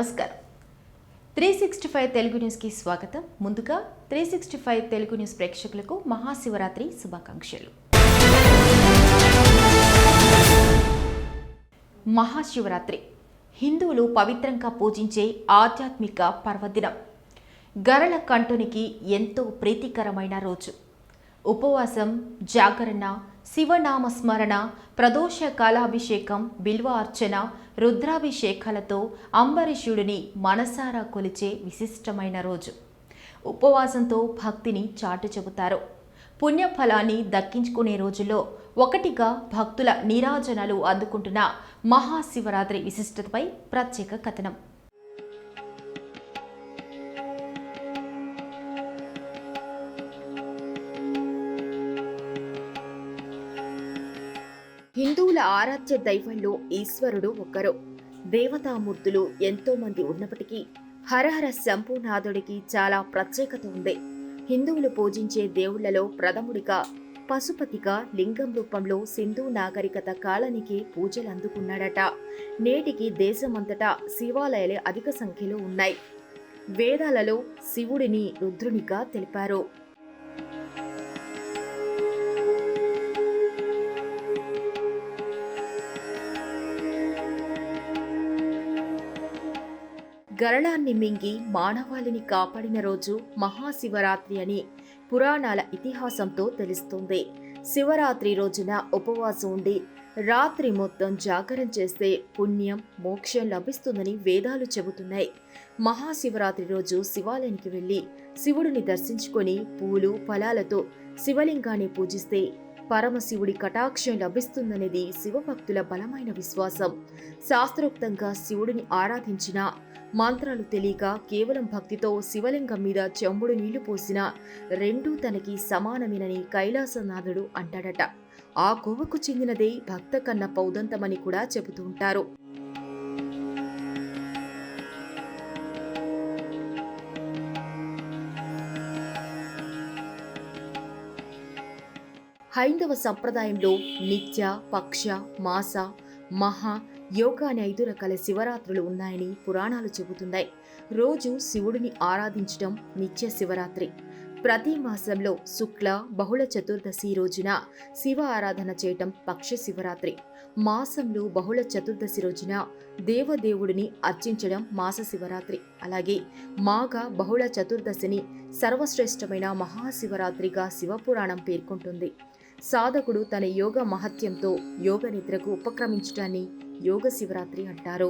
నమస్కారం. 365 తెలుగు న్యూస్కి స్వాగతం. ముందుగా 365 తెలుగు న్యూస్ ప్రేక్షకులకు మహాశివరాత్రి శుభాకాంక్షలు. మహాశివరాత్రి హిందువులు పవిత్రంగా పూజించే ఆధ్యాత్మిక పర్వదినం. గరళ కంఠునికి ఎంతో ప్రీతికరమైన రోజు. ఉపవాసం, జాగరణ, శివనామస్మరణ, ప్రదోష కాలాభిషేకం, బిల్వ అర్చన, రుద్రాభిషేకాలతో అంబరీషుడిని మనసారా కొలిచే విశిష్టమైన రోజు. ఉపవాసంతో భక్తిని చాటు చెబుతారు. పుణ్యఫలాన్ని దక్కించుకునే రోజుల్లో ఒకటిగా భక్తుల నీరాజనాలు అందుకుంటున్న మహాశివరాత్రి విశిష్టతపై ప్రత్యేక కథనం. హిందువుల ఆరాధ్య దైవంలో ఈశ్వరుడు ఒకరు. దేవతామూర్తులు ఎంతో మంది ఉన్నప్పటికీ హరహర శంభునాథుడికి చాలా ప్రత్యేకత ఉంది. హిందువులు పూజించే దేవుళ్లలో ప్రథముడిగా పశుపతిగా లింగం రూపంలో సింధు నాగరికత కాలానికి పూజలు అందుకున్నాడట. నేటికి దేశమంతటా శివాలయాలే అధిక సంఖ్యలో ఉన్నాయి. వేదాలలో శివుడిని రుద్రునిగా తెలిపారు. గరళాన్ని మింగి మానవాళిని కాపాడిన రోజు మహాశివరాత్రి అని పురాణాల ఇతిహాసంతో తెలుస్తుంది. శివరాత్రి రోజున ఉపవాసం ఉండి రాత్రి మొత్తం జాగరణ చేస్తే పుణ్యం, మోక్షం లభిస్తుందని వేదాలు చెబుతున్నాయి. మహాశివరాత్రి రోజు శివాలయానికి వెళ్లి శివుడిని దర్శించుకొని పూలు, ఫలాలతో శివలింగాన్ని పూజిస్తే పరమశివుడి కటాక్షం లభిస్తుందనేది శివభక్తుల బలమైన విశ్వాసం. శాస్త్రోక్తంగా శివుడిని ఆరాధించిన, మంత్రాలు తెలియక కేవలం భక్తితో శివలింగం మీద చెంబుడు నీళ్లు పోసినా రెండూ తనకి సమానమేనని కైలాసనాథుడు అంటాడట. ఆ కోవకు చెందినదే భక్త కన్న పౌదంతమని కూడా చెబుతూ ఉంటారు. హైందవ సంప్రదాయంలో నిత్య, పక్ష, మాస, మహా, యోగ అనే 5 రకాల శివరాత్రులు ఉన్నాయని పురాణాలు చెబుతున్నాయి. రోజు శివుడిని ఆరాధించడం నిత్య శివరాత్రి. ప్రతి మాసంలో శుక్ల బహుళ చతుర్దశి రోజున శివ ఆరాధన చేయటం పక్ష శివరాత్రి. మాసంలో బహుళ చతుర్దశి రోజున దేవదేవుడిని అర్చించడం మాస శివరాత్రి. అలాగే మాఘ బహుళ చతుర్దశిని సర్వశ్రేష్టమైన మహాశివరాత్రిగా శివపురాణం పేర్కొంటుంది. సాధకుడు తన యోగ మహత్యంతో యోగ నిద్రకు ఉపక్రమించడాన్ని యోగ శివరాత్రి అంటారు.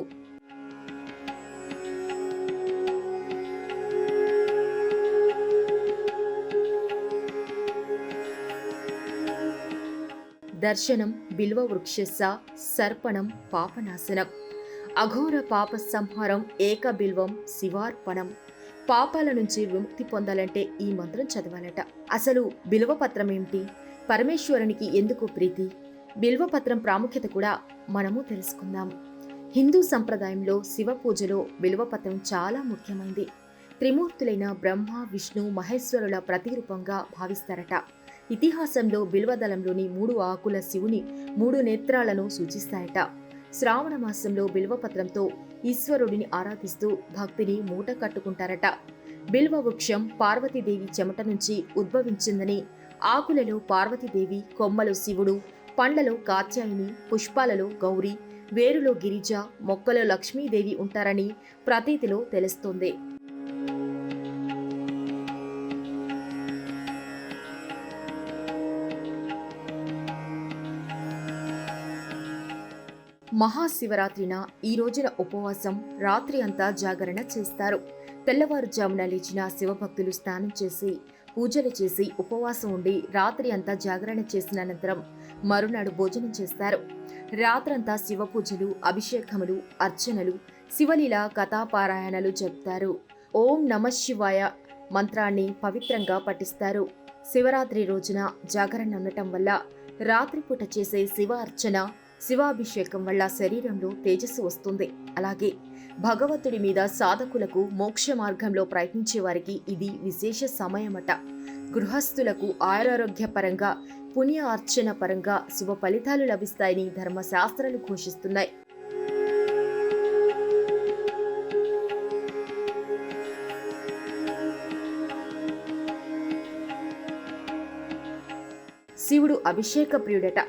దర్శనం బిల్వ వృక్షస్స సర్పణం పాపనాశనం, అఘోర పాప సంహారం ఏక బిల్వం శివార్పణం. పాపాల నుంచి విముక్తి పొందాలంటే ఈ మంత్రం చదవాలట. అసలు బిల్వపత్రం ఏమిటి? పరమేశ్వరునికి ఎందుకు ప్రీతి? బిల్వపత్రం ప్రాముఖ్యత కూడా మనము తెలుసుకుందాం. హిందూ సంప్రదాయంలో శివ పూజలో బిల్వపత్రం చాలా ముఖ్యమైనది. త్రిమూర్తులైన బ్రహ్మ, విష్ణు, మహేశ్వరుల ప్రతిరూపంగా భావిస్తారట. ఇతిహాసంలో బిల్వదళంలోని 3 ఆకుల శివుని 3 నేత్రాలను సూచిస్తాయట. శ్రావణ మాసంలో బిల్వపత్రంతో ఈశ్వరుడిని ఆరాధిస్తూ భక్తిని మూట కట్టుకుంటారట. బిల్వ వృక్షం పార్వతీదేవి చెమట నుంచి ఉద్భవించిందని, ఆకులలో పార్వతీదేవి, కొమ్మలు శివుడు, పండ్లలో కాత్యాయిని, పుష్పాలలో గౌరీ, వేరులో గిరిజ, మొక్కలో లక్ష్మీదేవి ఉంటారని ప్రతీతిలో తెలుస్తోంది. మహాశివరాత్రిన ఈ రోజున ఉపవాసం, రాత్రి అంతా జాగరణ చేస్తారు. తెల్లవారుజామున లేచిన శివభక్తులు స్నానం చేసి పూజలు చేసి ఉపవాసం ఉండి రాత్రి అంతా జాగరణ చేసిన అనంతరం మరునాడు భోజనం చేస్తారు. రాత్రంతా శివ పూజలు, అభిషేకములు, అర్చనలు, శివలీల కథాపారాయణలు చెప్తారు. ఓం నమః శివాయ మంత్రాన్ని పవిత్రంగా పఠిస్తారు. శివరాత్రి రోజున జాగరణ ఉండటం వల్ల రాత్రిపూట చేసే శివ అర్చన, శివాభిషేకం వల్ల శరీరంలో తేజస్సు వస్తుంది. అలాగే భగవంతుడి మీద సాధకులకు మోక్ష మార్గంలో ప్రయత్నించే వారికి ఇది విశేష సమయమట. గృహస్థులకు ఆరోగ్యపరంగా, పుణ్య అర్చన పరంగా శుభ ఫలితాలు లభిస్తాయని ధర్మశాస్త్రాలు ఘోషిస్తున్నాయి. శివుడు అభిషేక ప్రియుడట.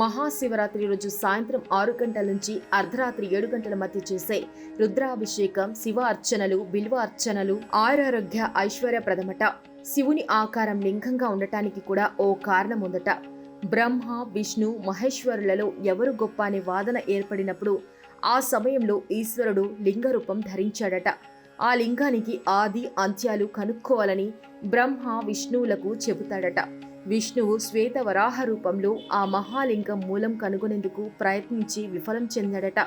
మహాశివరాత్రి రోజు సాయంత్రం 6 గంటల నుంచి అర్ధరాత్రి 7 గంటల మధ్య చేసే రుద్రాభిషేకం, శివ అర్చనలు, బిల్వ అర్చనలు ఆయురారోగ్య ఐశ్వర్యప్రదమట. శివుని ఆకారం లింగంగా ఉండటానికి కూడా ఓ కారణం ఉందట. బ్రహ్మ, విష్ణు, మహేశ్వరులలో ఎవరు గొప్ప అనే వాదన ఏర్పడినప్పుడు ఆ సమయంలో ఈశ్వరుడు లింగ రూపం ధరించాడట. ఆ లింగానికి ఆది అంత్యాలు కనుక్కోవాలని బ్రహ్మ విష్ణువులకు చెబుతాడట. విష్ణువు శ్వేత వరాహ రూపంలో ఆ మహాలింగం మూలం కనుగొనేందుకు ప్రయత్నించి విఫలం చెందాడట.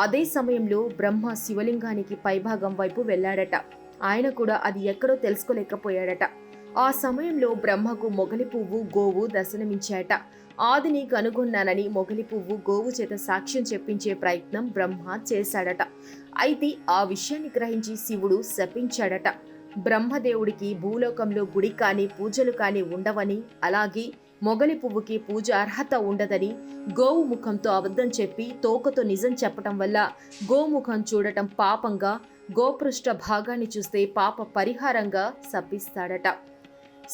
అదే సమయంలో బ్రహ్మ శివలింగానికి పైభాగం వైపు వెళ్ళాడట. ఆయన కూడా అది ఎక్కడో తెలుసుకోలేకపోయాడట. ఆ సమయంలో బ్రహ్మకు మొగలి పువ్వు, గోవు దర్శనమించాయట. ఆదిని కనుగొన్నానని మొగలి పువ్వు, గోవు చేత సాక్ష్యం చెప్పించే ప్రయత్నం బ్రహ్మ చేశాడట. అయితే ఆ విషయాన్ని గ్రహించి శివుడు శపించాడట. బ్రహ్మదేవుడికి భూలోకంలో గుడి కాని పూజలు కాని ఉండవని, అలాగే మొగలి పువ్వుకి పూజ అర్హత ఉండదని, గోవు ముఖంతో అబద్ధం చెప్పి తోకతో నిజం చెప్పటం వల్ల గోముఖం చూడటం పాపంగా, గోపృష్ఠ భాగాన్ని చూస్తే పాప పరిహారంగా శపిస్తాడట.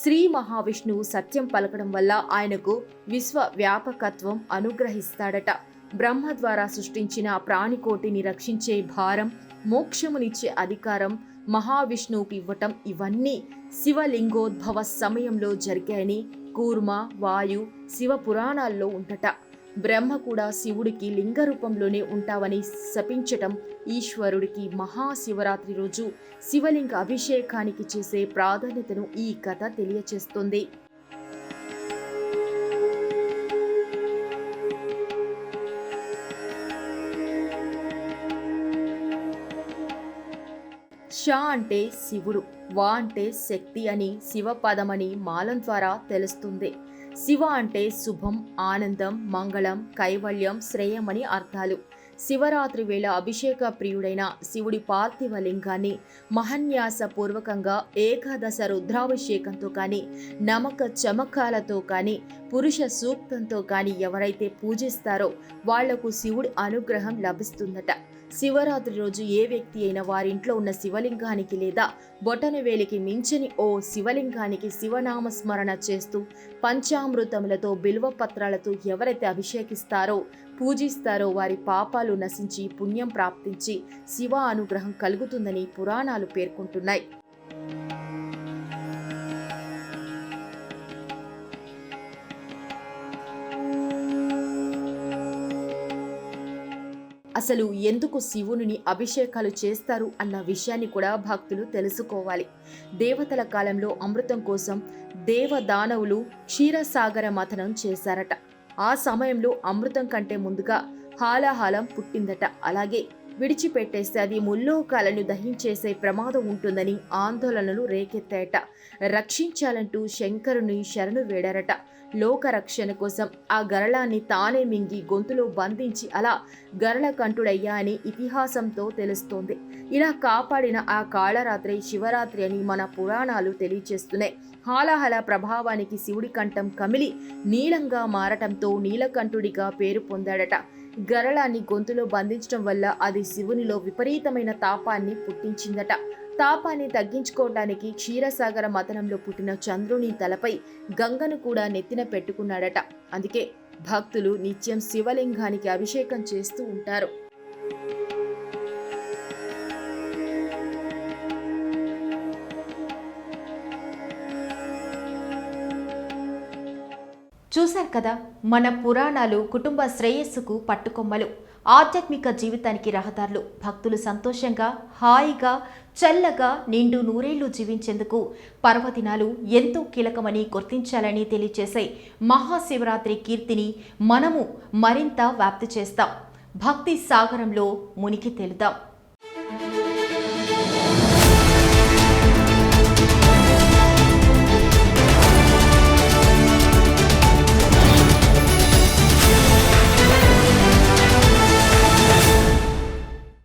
శ్రీ మహావిష్ణువు సత్యం పలకడం వల్ల ఆయనకు విశ్వ వ్యాపకత్వం అనుగ్రహిస్తాడట. బ్రహ్మ ద్వారా సృష్టించిన ప్రాణికోటిని రక్షించే భారం, మోక్షమునిచ్చే అధికారం మహావిష్ణువుకి ఇవ్వటం ఇవన్నీ శివలింగోద్భవ సమయంలో జరిగాయని కూర్మ, వాయు, శివ పురాణాల్లో ఉందట. బ్రహ్మ కూడా శివుడికి లింగ రూపంలోనే ఉంటావని శపించటం ఈశ్వరుడికి మహాశివరాత్రి రోజు శివలింగ అభిషేకానికి చేసే ప్రాధాన్యతను ఈ కథ తెలియచేస్తుంది. ష అంటే శివుడు, వా అంటే శక్తి అని, శివపదమని మాలం ద్వారా తెలుస్తుంది. శివ అంటే శుభం, ఆనందం, మంగళం, కైవల్యం, శ్రేయమని అర్థాలు. శివరాత్రి వేళ అభిషేక ప్రియుడైన శివుడి పార్థివ లింగాన్ని మహన్యాస పూర్వకంగా ఏకాదశ రుద్రాభిషేకంతో కానీ, నమక చమకాలతో కానీ, పురుష సూక్తంతో కానీ ఎవరైతే పూజిస్తారో వాళ్లకు శివుడి అనుగ్రహం లభిస్తుందట. శివరాత్రి రోజు ఏ వ్యక్తి అయినా వారింట్లో ఉన్న శివలింగానికి లేదా బొటనవేలికి మించని ఓ శివలింగానికి శివనామస్మరణ చేస్తూ పంచామృతములతో, బిల్వ పత్రాలతో ఎవరైతే అభిషేకిస్తారో, పూజిస్తారో వారి పాపాలు నశించి పుణ్యం ప్రాప్తించి శివ అనుగ్రహం కలుగుతుందని పురాణాలు పేర్కొంటున్నాయి. అసలు ఎందుకు శివుని అభిషేకాలు చేస్తారు అన్న విషయాన్ని కూడా భక్తులు తెలుసుకోవాలి. దేవతల కాలంలో అమృతం కోసం దేవదానవులు క్షీరసాగర మథనం చేశారట. ఆ సమయంలో అమృతం కంటే ముందుగా హాలాహలం పుట్టిందట. అలాగే విడిచిపెట్టేస్తే అది ముల్లోకాలను దహించేసే ప్రమాదం ఉంటుందని ఆందోళనలు రేకెత్తాయట. రక్షించాలంటూ శంకరుని శరణు వేడారట. లోక రక్షణ కోసం ఆ గరళాన్ని తానే మింగి గొంతులో బంధించి అలా గరళకంఠుడయ్యా అని ఇతిహాసంతో తెలుస్తోంది. ఇలా కాపాడిన ఆ కాళరాత్రి శివరాత్రి అని మన పురాణాలు తెలియచేస్తున్నాయి. హాలాహల ప్రభావానికి శివుడి కంఠం కమిలి నీలంగా మారటంతో నీలకంఠుడిగా పేరు పొందాడట. గరళాన్ని గొంతులో బంధించడం వల్ల అది శివునిలో విపరీతమైన తాపాన్ని పుట్టించిందట. తాపాన్ని తగ్గించుకోవడానికి క్షీరసాగర మథనంలో పుట్టిన చంద్రుని తలపై గంగను కూడా నెత్తిన పెట్టుకున్నాడట. అందుకే భక్తులు నిత్యం శివలింగానికి అభిషేకం చేస్తూ ఉంటారు. చూశారు కదా, మన పురాణాలు కుటుంబ శ్రేయస్సుకు పట్టుకొమ్మలు, ఆధ్యాత్మిక జీవితానికి రహదారులు. భక్తులు సంతోషంగా, హాయిగా, చల్లగా నిండు నూరేళ్లు జీవించేందుకు పర్వదినాలు ఎంతో కీలకమని గుర్తించాలని తెలియచేసే మహాశివరాత్రి కీర్తిని మనము మరింత వ్యాప్తి చేస్తాం. భక్తి సాగరంలో మునిగి తేలుదాం.